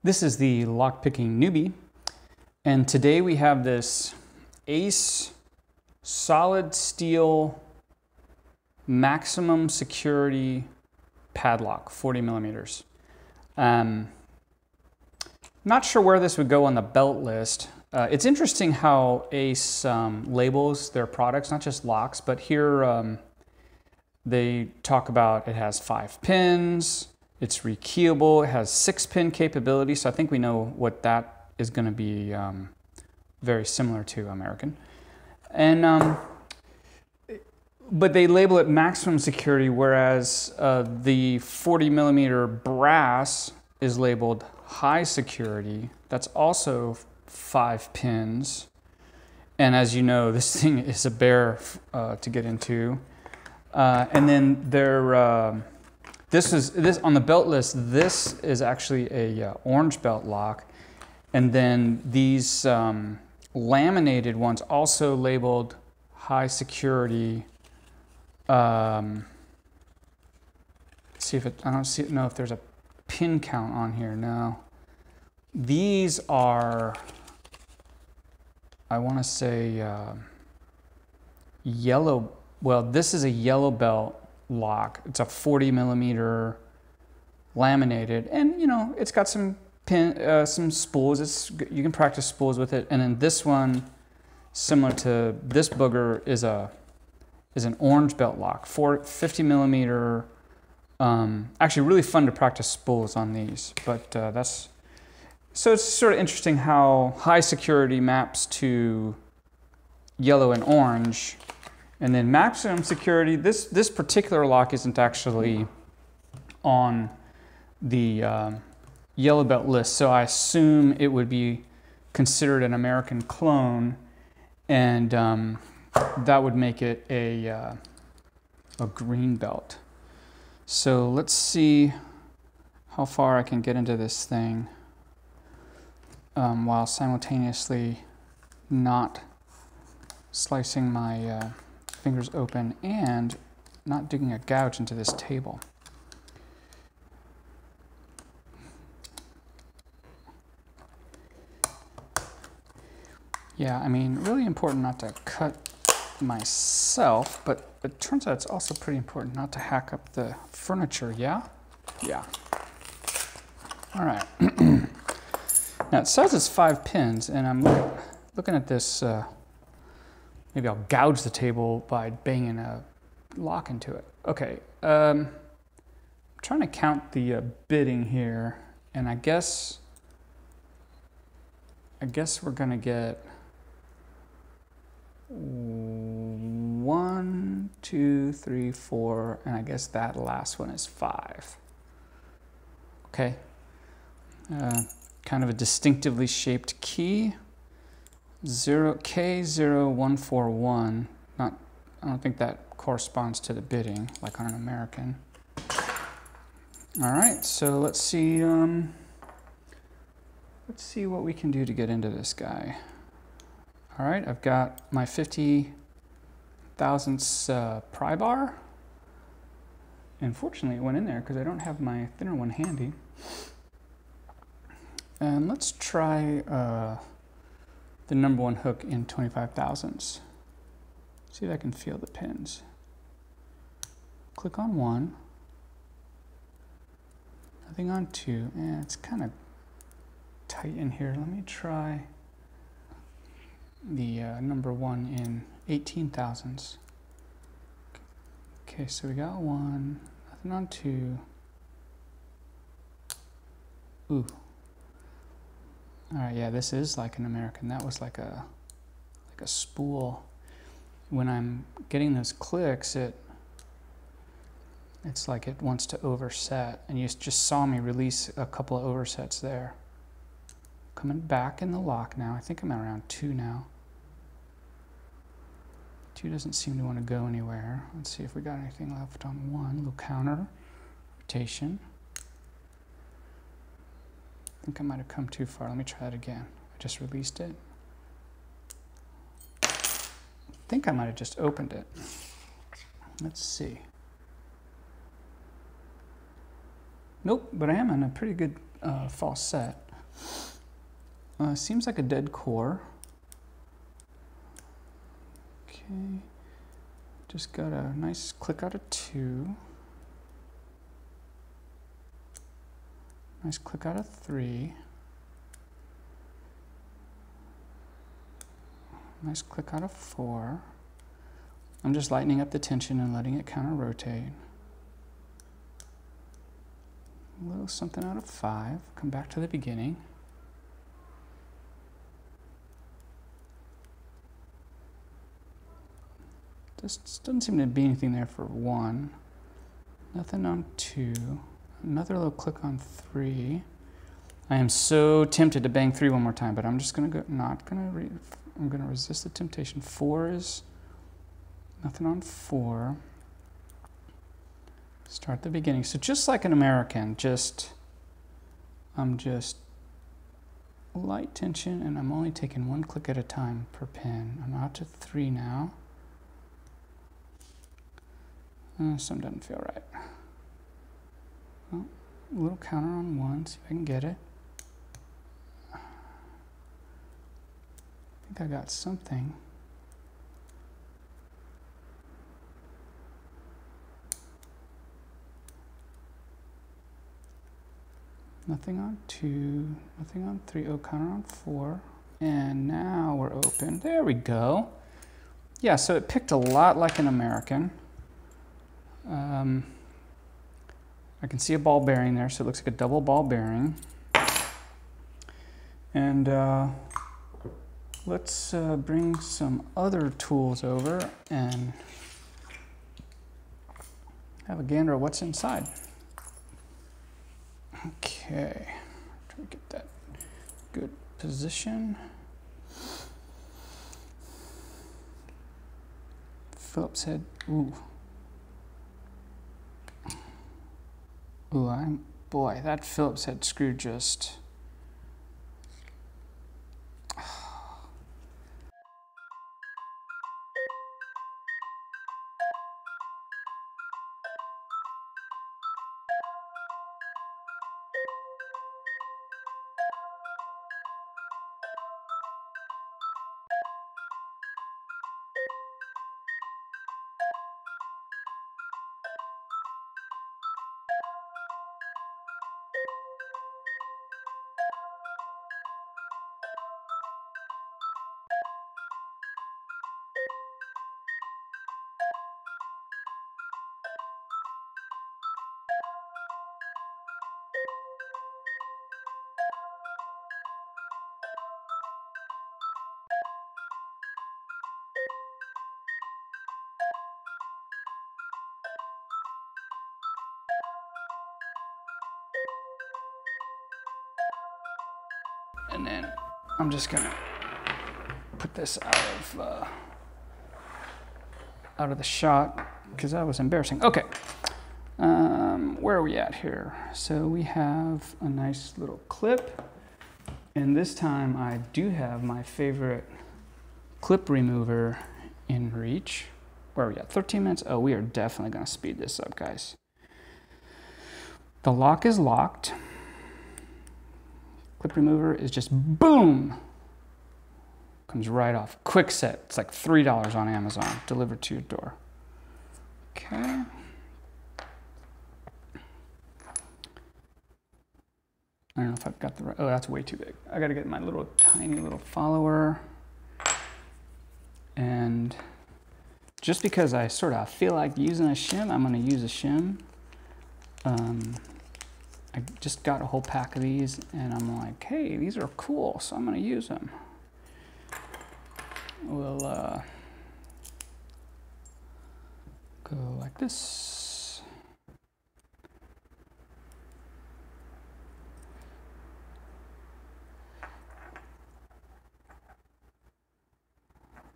This is the Lockpicking Newbie, and today we have this Ace solid steel maximum security padlock, 40 millimeters. Not sure where this would go on the belt list. It's interesting how Ace labels their products, not just locks, but here they talk about it has 5 pins, it's rekeyable, it has 6-pin capability, so I think we know what that is going to be very similar to American. And but they label it maximum security, whereas the 40 millimeter brass is labeled high security. That's also 5 pins. And as you know, this thing is a bear to get into. And then there, this on the belt list, this is actually a orange belt lock. And then these laminated ones also labeled high security. See if it, I don't know if there's a pin count on here. No. These are, I want to say yellow. Well, this is a yellow belt lock. It's a 40 millimeter laminated, and you know, it's got some some spools. You can practice spools with it. And then this one, similar to this booger, is an orange belt lock, 50 millimeter. Actually, really fun to practice spools on these. But so it's sort of interesting how high security maps to yellow and orange. And then maximum security, this particular lock isn't actually on the yellow belt list, so I assume it would be considered an American clone, and that would make it a green belt. So let's see how far I can get into this thing while simultaneously not slicing my fingers open and not digging a gouge into this table. Yeah, I mean, really important not to cut myself, but it turns out it's also pretty important not to hack up the furniture, yeah? Yeah. All right. Now it says it's 5 pins, and I'm looking at this. Maybe I'll gouge the table by banging a lock into it. Okay, I'm trying to count the bitting here, and I guess we're gonna get 1, 2, 3, 4, and I guess that last one is 5. Okay, kind of a distinctively shaped key. K0141. I don't think that corresponds to the bitting like on an American. All right, so let's see what we can do to get into this guy. All right, I've got my 50 thousandths pry bar. Unfortunately, it went in there because I don't have my thinner one handy. And let's try the number 1 hook in 25 thousandths. See if I can feel the pins. Click on 1. Nothing on 2. It's kind of tight in here. Let me try the number 1 in 18 thousandths. Okay, so we got 1. Nothing on 2. Ooh. All right, yeah, this is like an American. That was like a spool. When I'm getting those clicks, it's like it wants to overset, and you just saw me release a couple of oversets there. Coming back in the lock now. I think I'm around 2 now. 2 doesn't seem to want to go anywhere. Let's see if we got anything left on 1. Little counter rotation. I think I might have come too far. Let me try that again. I just released it. I think I might have just opened it. Let's see. Nope, but I am in a pretty good false set. Seems like a dead core. Okay, just got a nice click out of 2. Nice click out of 3. Nice click out of 4. I'm just lightening up the tension and letting it counter rotate. A little something out of 5. Come back to the beginning. Just doesn't seem to be anything there for 1. Nothing on 2. Another little click on 3. I am so tempted to bang 3 one more time, but I'm just gonna go. I'm gonna resist the temptation. 4 is nothing on 4. Start the beginning. So just like an American, I'm just light tension, and I'm only taking 1 click at a time per pin. I'm out to 3 now. Some doesn't feel right. Well, a little counter on 1, see if I can get it. I think I got something. Nothing on 2, nothing on 3, oh, counter on 4. And now we're open. There we go. Yeah, so it picked a lot like an American. I can see a ball bearing there, so it looks like a double ball bearing. And let's bring some other tools over and have a gander at what's inside. Okay, try to get that good position. Phillips head, ooh. Ooh, boy, that Phillips head screw just... And then I'm just gonna put this out of the shot because that was embarrassing. Okay, where are we at here? So we have a nice little clip, and this time I do have my favorite clip remover in reach. Where are we at? 13 minutes? Oh, we are definitely gonna speed this up, guys. The lock is locked. Clip remover is just boom, comes right off. Quick set, it's like $3 on Amazon, delivered to your door. Okay. I don't know if I've got the right, oh, that's way too big. I gotta get my little tiny little follower. And just because I sort of feel like using a shim, I'm gonna use a shim. I just got a whole pack of these and I'm like, hey, these are cool, so I'm gonna use them. We'll go like this.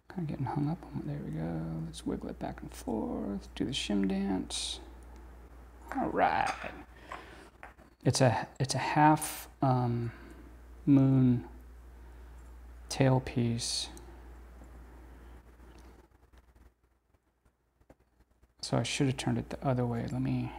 Kind of getting hung up on it. There we go. Let's wiggle it back and forth, do the shim dance. All right. It's a half moon tailpiece. So I should have turned it the other way. Let me...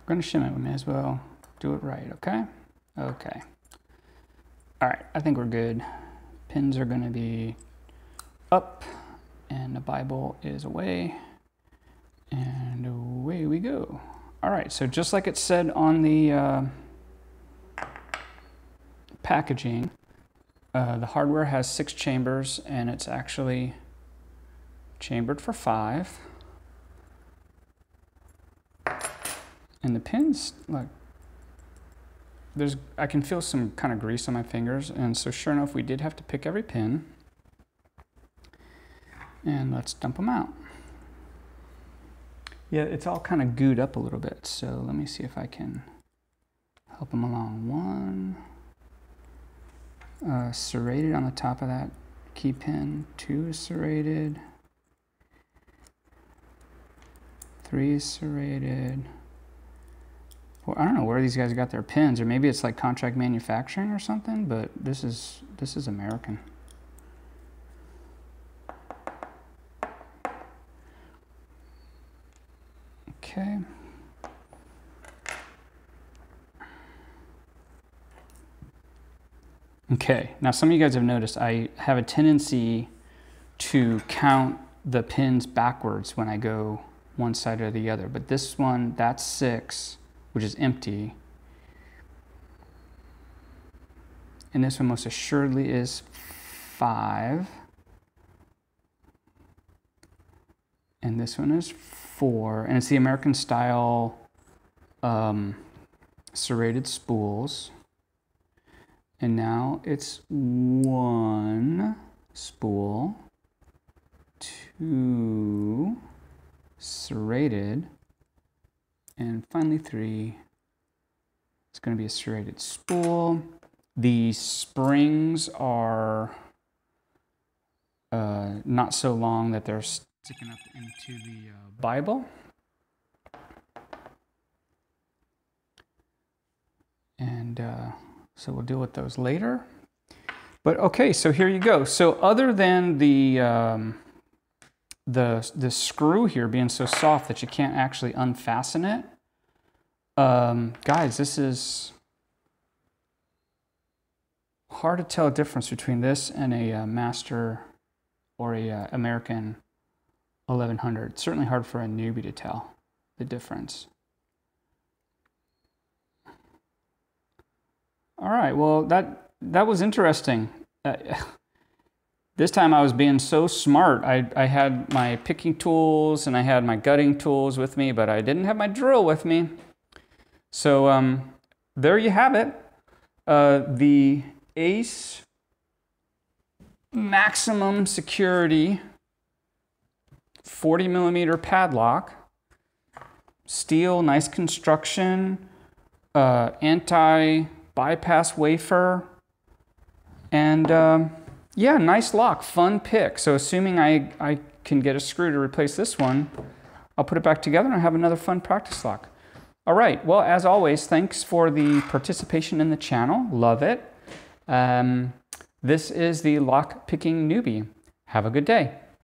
we're gonna shim it, we may as well do it right, okay? Okay. All right, I think we're good. Pins are gonna be up and the Bible is away, and away we go. All right, so just like it said on the packaging, the hardware has 6 chambers and it's actually chambered for 5. And the pins, look, I can feel some kind of grease on my fingers, and so sure enough, we did have to pick every pin. And let's dump them out. Yeah, it's all kind of gooed up a little bit, so let me see if I can help them along. 1 serrated on the top of that key pin, 2 is serrated, 3 is serrated. Well, I don't know where these guys got their pins, or maybe it's like contract manufacturing or something, but this is American. Okay. Okay, now some of you guys have noticed I have a tendency to count the pins backwards when I go one side or the other, but this one, that's 6, which is empty. And this one most assuredly is 5. And this one is 4. And it's the American style serrated spools. And now it's 1 spool, 2 serrated, and finally 3. It's going to be a serrated spool. The springs are not so long that they're sticking up into the Bible. And so we'll deal with those later. But okay, so here you go. So other than the screw here being so soft that you can't actually unfasten it, guys, this is hard to tell a difference between this and a Master or a American 1100. It's certainly hard for a newbie to tell the difference. All right, well, that was interesting. This time I was being so smart. I had my picking tools and I had my gutting tools with me, but I didn't have my drill with me. So there you have it. The Ace maximum security 40mm padlock. Steel, nice construction, anti-bypass wafer, and yeah, nice lock, fun pick. So assuming I can get a screw to replace this one, I'll put it back together and have another fun practice lock. All right, well, as always, thanks for the participation in the channel. Love it. This is the Lock Picking Newbie. Have a good day.